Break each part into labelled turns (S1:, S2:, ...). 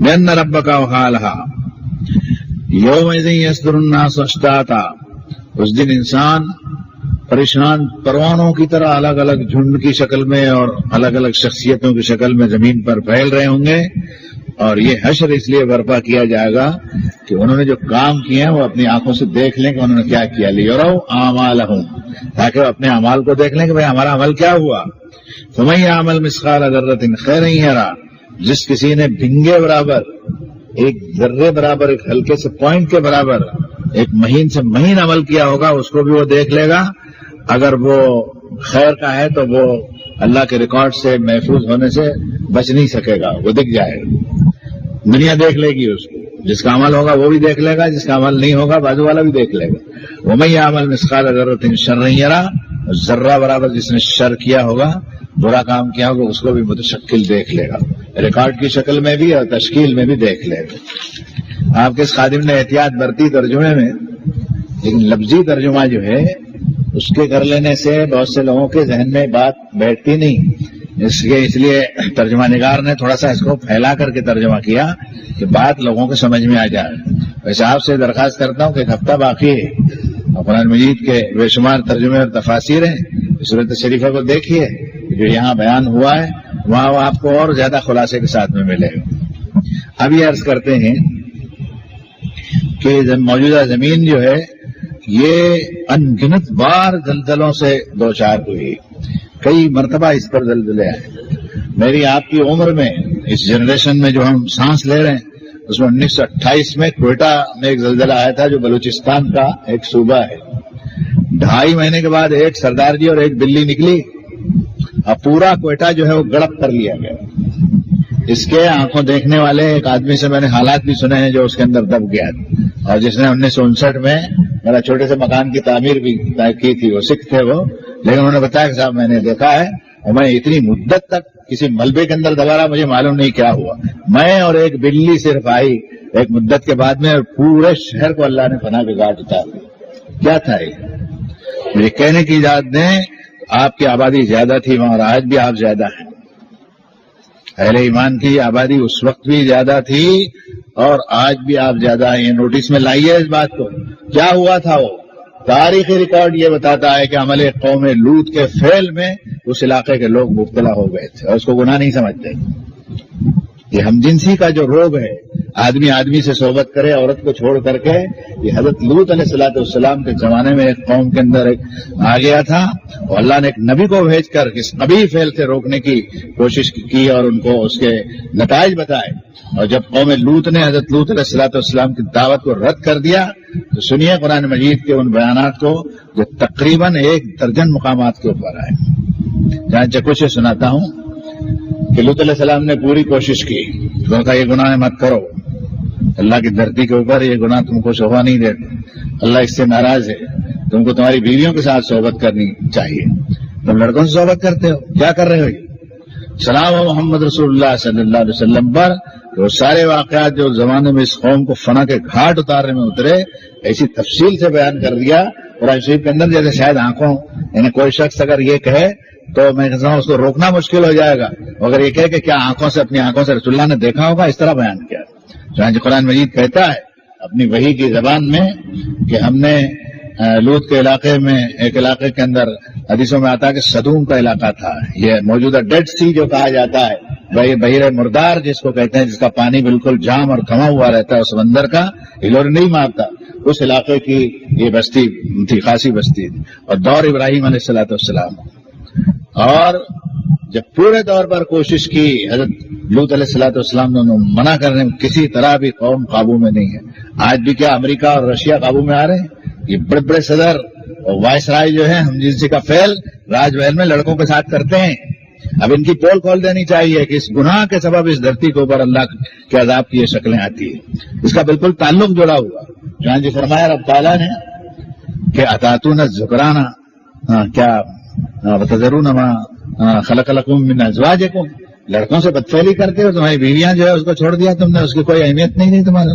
S1: بِأَنَّ رَبَّكَ وَقَالَهَا يَوْمَئِذٍ يَصْدُرُ النَّاسُ أَشْتَاتًا، اس دن انسان پریشان پروانوں کی طرح الگ الگ جھنڈ کی شکل میں اور الگ الگ شخصیتوں کی شکل میں زمین پر پھیل رہے ہوں گے، اور یہ حشر اس لیے برپا کیا جائے گا کہ انہوں نے جو کام کیے ہیں وہ اپنی آنکھوں سے دیکھ لیں کہ انہوں نے کیا کیا، لِيَرَوْا أَعْمَالَهُمْ، تاکہ وہ اپنے اعمال کو دیکھ لیں کہ بھئی ہمارا عمل کیا ہوا۔ فَمَن يَعْمَلْ مِثْقَالَ ذَرَّةٍ خَيْرًا يَرَهُ، جس کسی نے بھنگے برابر، ایک ذرے برابر، ایک ہلکے سے پوائنٹ کے برابر، ایک مہین سے مہین عمل کیا ہوگا، اس کو بھی وہ دیکھ لے گا۔ اگر وہ خیر کا ہے تو وہ اللہ کے ریکارڈ سے محفوظ ہونے سے بچ نہیں سکے گا، وہ دکھ جائے گا، دنیا دیکھ لے گی اس کو۔ جس کا عمل ہوگا وہ بھی دیکھ لے گا، جس کا عمل نہیں ہوگا بازو والا بھی دیکھ لے گا۔ وَمَن يَعْمَلْ مِثْقَالَ ذَرَّةٍ شَرًّا يَرَهُ، ذرہ برابر جس نے شر کیا ہوگا، برا کام کیا ہوگا، اس کو بھی متشکل دیکھ لے گا، ریکارڈ کی شکل میں بھی اور تشکیل میں بھی دیکھ لے گا۔ آپ کے اس خادم نے احتیاط برتی ترجمے میں، لیکن لفظی ترجمہ جو ہے اس کے کر لینے سے بہت سے لوگوں کے ذہن میں بات بیٹھتی نہیں، اس لیے ترجمہ نگار نے تھوڑا سا اس کو پھیلا کر کے ترجمہ کیا کہ بات لوگوں کو سمجھ میں آ جائے۔ ویسے آپ سے درخواست کرتا ہوں کہ ایک ہفتہ باقی ہے، قرآن مجید کے بے شمار ترجمے اور تفاسیر ہیں، سورۃ شریفہ کو دیکھیے، جو یہاں بیان ہوا ہے وہاں وہ آپ کو اور زیادہ خلاصے کے ساتھ میں ملے گا۔ اب یہ عرض کرتے ہیں کہ موجودہ زمین جو ہے یہ ان گنت بار زلزلوں سے دوچار ہوئی، کئی مرتبہ اس پر زلزلے آئے۔ میری آپ کی عمر میں، اس جنریشن میں جو ہم سانس لے رہے ہیں، اس میں 1928 میں کوئٹہ میں ایک زلزلہ آیا تھا جو بلوچستان کا ایک صوبہ ہے۔ 2.5 مہینے کے بعد ایک سردار جی اور ایک بلی نکلی، اب پورا کوئٹہ جو ہے وہ گڑپ کر لیا گیا۔ اس کے آنکھوں دیکھنے والے ایک آدمی سے میں نے حالات بھی سنے ہیں جو اس کے اندر دب گیا، اور جس نے 1959 میں میرا چھوٹے سے مکان کی تعمیر بھی کی تھی، وہ سکھ تھے وہ، لیکن انہوں نے بتایا کہ صاحب میں نے دیکھا ہے اور میں اتنی مدت تک کسی ملبے کے اندر دبا رہا، مجھے معلوم نہیں کیا ہوا، میں اور ایک بلی صرف آئی ایک مدت کے بعد میں، اور پورے شہر کو اللہ نے پناہ کے گھاٹ اتار دیا۔ کیا تھا یہ؟ مجھے کہنے کی اجازت دیں، آپ کی آبادی زیادہ تھی وہاں، اور آج بھی آپ زیادہ ہیں۔ اہل ایمان کی آبادی اس وقت بھی زیادہ تھی اور آج بھی آپ زیادہ ہیں، نوٹس میں لائیے اس بات کو۔ کیا ہوا تھا وہ؟ تاریخی ریکارڈ یہ بتاتا ہے کہ عمل قوم لوط کے فعل میں اس علاقے کے لوگ مبتلا ہو گئے تھے اور اس کو گناہ نہیں سمجھتے۔ یہ ہم جنسی کا جو روگ ہے، آدمی آدمی سے صحبت کرے عورت کو چھوڑ کر کے، یہ حضرت لوط علیہ السلام کے زمانے میں ایک قوم کے اندر ایک آ گیا تھا، اور اللہ نے ایک نبی کو بھیج کر اس قبیح فعل سے روکنے کی کوشش کی اور ان کو اس کے نتائج بتائے۔ اور جب قوم لوط نے حضرت لوط علیہ السلام کی دعوت کو رد کر دیا تو سنیے قرآن مجید کے ان بیانات کو جو تقریباً 1 درجن مقامات کے اوپر آئے۔ جہاں چکو سے سناتا ہوں کہ لوط علیہ السلام نے پوری کوشش کی، تو کہا یہ گناہ مت کرو، اللہ کی دھرتی کے اوپر یہ گناہ تم کو شوبھا نہیں دیتے، اللہ اس سے ناراض ہے، تم کو تمہاری بیویوں کے ساتھ صحبت کرنی چاہیے، تم لڑکوں سے صحبت کرتے ہو، کیا کر رہے ہو؟ سلام و محمد رسول اللہ صلی اللہ علیہ وسلم پر وہ سارے واقعات جو زمانے میں اس قوم کو فنا کے گھاٹ اتارنے میں اترے، ایسی تفصیل سے بیان کر دیا قرآن شریف کے اندر، جیسے شاید آنکھوں، یعنی کوئی شخص اگر یہ کہے تو میں کہتا ہوں اس کو روکنا مشکل ہو جائے گا، اگر یہ کہے کہ کیا آنکھوں سے، اپنی آنکھوں سے رسول اللہ نے دیکھا ہوگا، اس طرح بیان کیا۔ چنانچہ قرآن مجید کہتا ہے اپنی وحی کی زبان میں کہ ہم نے لوط کے علاقے میں، ایک علاقے کے اندر حدیثوں میں آتا ہے کہ صدوم کا علاقہ تھا، یہ موجودہ ڈیڈ سی جو کہا جاتا ہے، بحیر مردار جس کو کہتے ہیں، جس کا پانی بالکل جام اور تھما ہوا رہتا ہے، سمندر کا ہلور نہیں مارتا، اس علاقے کی یہ بستی تھی، خاصی بستی تھی، اور دور ابراہیم علیہ السلام۔ اور جب پورے طور پر کوشش کی حضرت لوط علیہ السلام نے منع کرنے میں، کسی طرح بھی قوم قابو میں نہیں ہے۔ آج بھی کیا امریکہ اور رشیا قابو میں آ رہے ہیں؟ یہ بڑے بڑے صدر اور وائس رائے جو ہے ہم جنسی کا فعل راج محل میں لڑکوں کے ساتھ کرتے ہیں۔ اب ان کی پول کھول دینی چاہیے کہ اس گناہ کے سبب اس دھرتی کے اوپر اللہ کے عذاب کی یہ شکلیں آتی ہیں، اس کا بالکل تعلق جڑا ہوا۔ چنانچہ فرمایا رب تعالیٰ نے کہ اتاتون الذکران کیا وتذرون ما خلق لکم من ازواجکم، لڑکوں سے بدفعلی کرتے ہو، تمہاری بیویاں جو ہے اس کو چھوڑ دیا تم نے، اس کی کوئی اہمیت نہیں تمہارا۔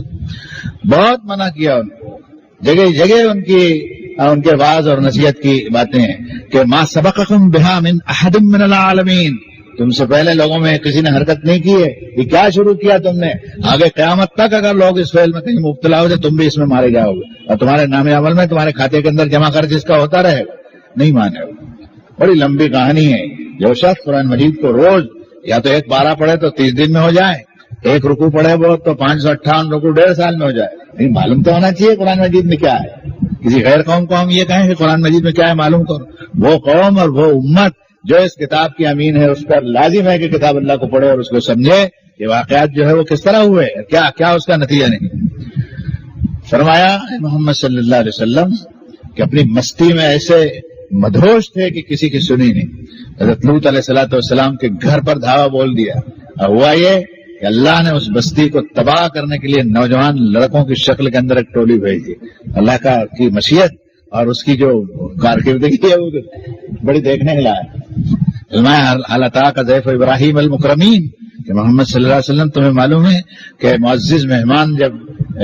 S1: بہت منع کیا ان کو، جگہ جگہ ان کے واعظ اور نصیحت کی باتیں ہیں کہ ما سبقکم بہا من احد من العالمین، تم سے پہلے لوگوں میں کسی نے حرکت نہیں کی ہے، یہ کیا شروع کیا تم نے؟ آگے قیامت تک اگر لوگ اس فعل میں کہیں مبتلا ہو جائے تم بھی اس میں مارے جاؤ گے، اور تمہارے نام عمل میں تمہارے کھاتے کے اندر جمع کر جس کا ہوتا رہے گا، نہیں مانے گا۔ بڑی لمبی کہانی ہے۔ جو شخص قرآن مجید کو روز یا تو ایک پارہ پڑھے تو 30 دن میں ہو جائے، ایک رکوع پڑھے وہ تو 558 رکوع 1.5 سال میں ہو جائے۔ لیکن معلوم تو ہونا چاہیے قرآن مجید میں کیا ہے۔ کسی غیر قوم کو ہم یہ کہیں کہ قرآن مجید میں کیا ہے معلوم کرو، وہ قوم اور وہ امت جو اس کتاب کی امین ہے اس پر لازم ہے کہ کتاب اللہ کو پڑھے اور اس کو سمجھے کہ واقعات جو ہے وہ کس طرح ہوئے، کیا اس کا نتیجہ نہیں۔ فرمایا محمد صلی اللہ علیہ وسلم کہ اپنی مستی میں ایسے مدہوش تھے کہ کسی کی سنی نہیں۔ حضرت لوط علیہ الصلوۃ والسلام کے گھر پر دھاوا بول دیا، اور ہوا یہ کہ اللہ نے اس بستی کو تباہ کرنے کے لیے نوجوان لڑکوں کی شکل کے اندر ایک ٹولی بھیجی۔ اللہ کی مشیت اور اس کی جو کارکردگی ہے وہ بڑی دیکھنے کے لائق۔ اللہ تعالیٰ کا ضیف ابراہیم المکرمین کہ محمد صلی اللہ علیہ وسلم تمہیں معلوم ہے کہ معزز مہمان جب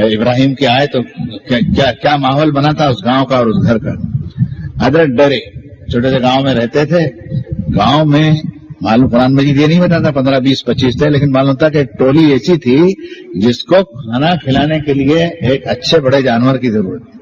S1: ابراہیم کے آئے تو کیا ماحول بنا تھا اس گاؤں کا اور اس گھر کا۔ حضرت ڈرے، چھوٹے سے گاؤں میں رہتے تھے، گاؤں میں معلوم قرآن مجید یہ نہیں بتاتا 15 20 25 تھے، لیکن معلوم تھا کہ ایک ٹولی ایسی تھی جس کو کھانا کھلانے کے لیے ایک اچھے بڑے جانور کی ضرورت تھی۔